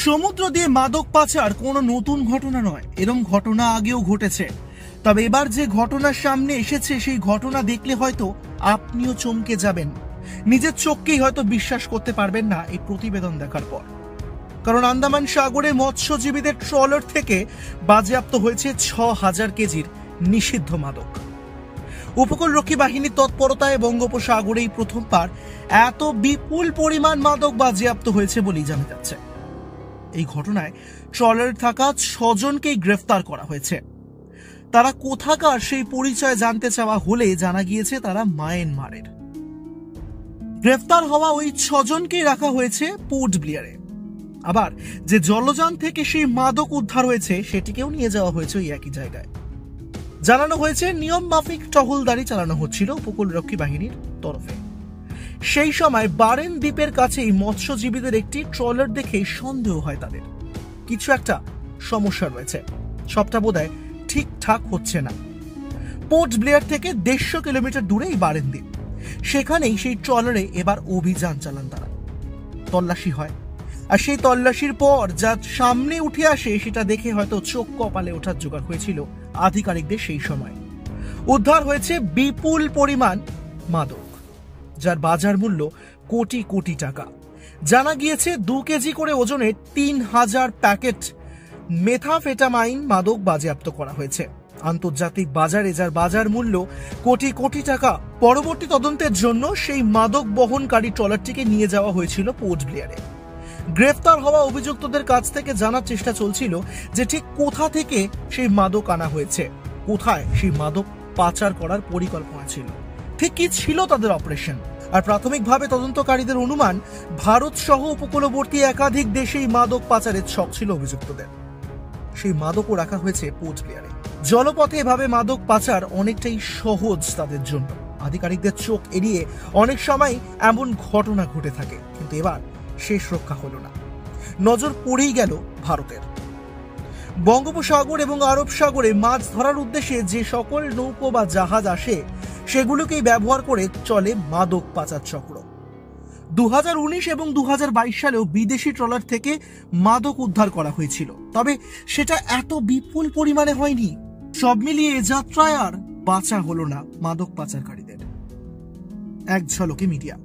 সমুদ্র দিয়ে মাদক পাচার কোনো নতুন ঘটনা নয়, এরকম ঘটনা আগেও ঘটেছে। তবে এবার যে ঘটনার সামনে এসেছে সেই ঘটনা দেখলে হয়তো আপনিও চমকে যাবেন, নিজের চোখকেই হয়তো বিশ্বাস করতে পারবেন না এই প্রতিবেদন দেখার পর। কারণ আন্দামান সাগরে মৎস্যজীবীদের ট্রলার থেকে বাজেয়াপ্ত হয়েছে ৬,০০০ কেজির নিষিদ্ধ মাদক। উপকূলরক্ষী বাহিনীর তৎপরতায় বঙ্গোপসাগরেই প্রথমবার এত বিপুল পরিমাণ মাদক বাজেয়াপ্ত হয়েছে বলেই জানা যাচ্ছে। এই ঘটনায় ট্রলারে থাকা ৬ জনকেই গ্রেফতার করা হয়েছে। তারা কোথাকার সেই পরিচয় জানতে চাওয়া হলে জানা গিয়েছে তারা মায়ানমারের। গ্রেফতার হওয়া ওই ৬ জনকেই রাখা হয়েছে পোর্ট ব্লেয়ারে। আবার যে জলযান থেকে সেই মাদক উদ্ধার হয়েছে সেটিকেও নিয়ে যাওয়া হয়েছে ওই একই জায়গায়। জানানো হয়েছে নিয়ম মাফিক টহলদারি চালানো হচ্ছিল উপকূলরক্ষী বাহিনীর তরফে। সেই সময় বারেন দ্বীপের কাছেই মৎস্যজীবীদের একটি ট্রলার দেখে সন্দেহ হয় তাদের কিছু একটা সমস্যা রয়েছে, সবটা বোধহয় ঠিকঠাক হচ্ছে না। পোর্ট ব্লেয়ার থেকে ১৫০ কিলোমিটার দূরে এই বারেন দ্বীপ, সেখানেই সেই ট্রলারে এবার অভিযান চালান তারা। তল্লাশি হয়, আর সেই তল্লাশির পর যা সামনে উঠে আসে সেটা দেখে হয়তো চোখ কপালে ওঠার জোগাড় হয়েছিল আধিকারিকদের। সেই সময় উদ্ধার হয়েছে বিপুল পরিমাণ মাদক, যার বাজার মূল্য কোটি কোটি টাকা। জানা গিয়েছে ২ কেজি করে ওজনের ৩,০০০ প্যাকেট মেথাফেটামাইন মাদক বাজেয়াপ্ত করা হয়েছে আন্তর্জাতিক বাজারে, যার বাজার মূল্য কোটি কোটি টাকা। পরবর্তী তদন্তের জন্য সেই মাদক বহনকারী ট্রলারটিকে নিয়ে যাওয়া হয়েছিল পোর্ট ব্লেয়ারে। গ্রেফতার হওয়া অভিযুক্তদের কাছ থেকে জানার চেষ্টা চলছিল যে ঠিক কোথা থেকে সেই মাদক আনা হয়েছে, কোথায় সেই মাদক পাচার করার পরিকল্পনা ছিল, ঠিক কি ছিল তাদের অপারেশন। আর প্রাথমিকভাবে তদন্তকারীদের অনুমান ভারত সহ উপকূলবর্তী একাধিক দেশেই মাদক পাচারের ছক ছিল অভিযুক্তদের। সেই মাদকও রাখা হয়েছে পোর্ট ব্লেয়ারে। জলপথে এভাবে মাদক পাচার অনেকটাই সহজ তাদের জন্য। আধিকারিকদের চোখ এড়িয়ে অনেক সময় এমন ঘটনা ঘটে থাকে, কিন্তু এবার শেষ রক্ষা হলো না, নজর পড়েই গেল ভারতের। বঙ্গোপসাগর এবং আরব সাগরে মাছ ধরার উদ্দেশ্যে যে সকল নৌকো বা জাহাজ আসে সেগুলোকেই ব্যবহার করে চলে মাদক পাচার চক্র। ২০১৯ এবং ২০২২ সালেও বিদেশি ট্রলার থেকে মাদক উদ্ধার করা হয়েছিল, তবে সেটা এত বিপুল পরিমাণে হয়নি। সব মিলিয়ে যাত্রায় আর বাঁচা হলো না মাদক পাচারকারীদের। এক ঝলকে মিডিয়া।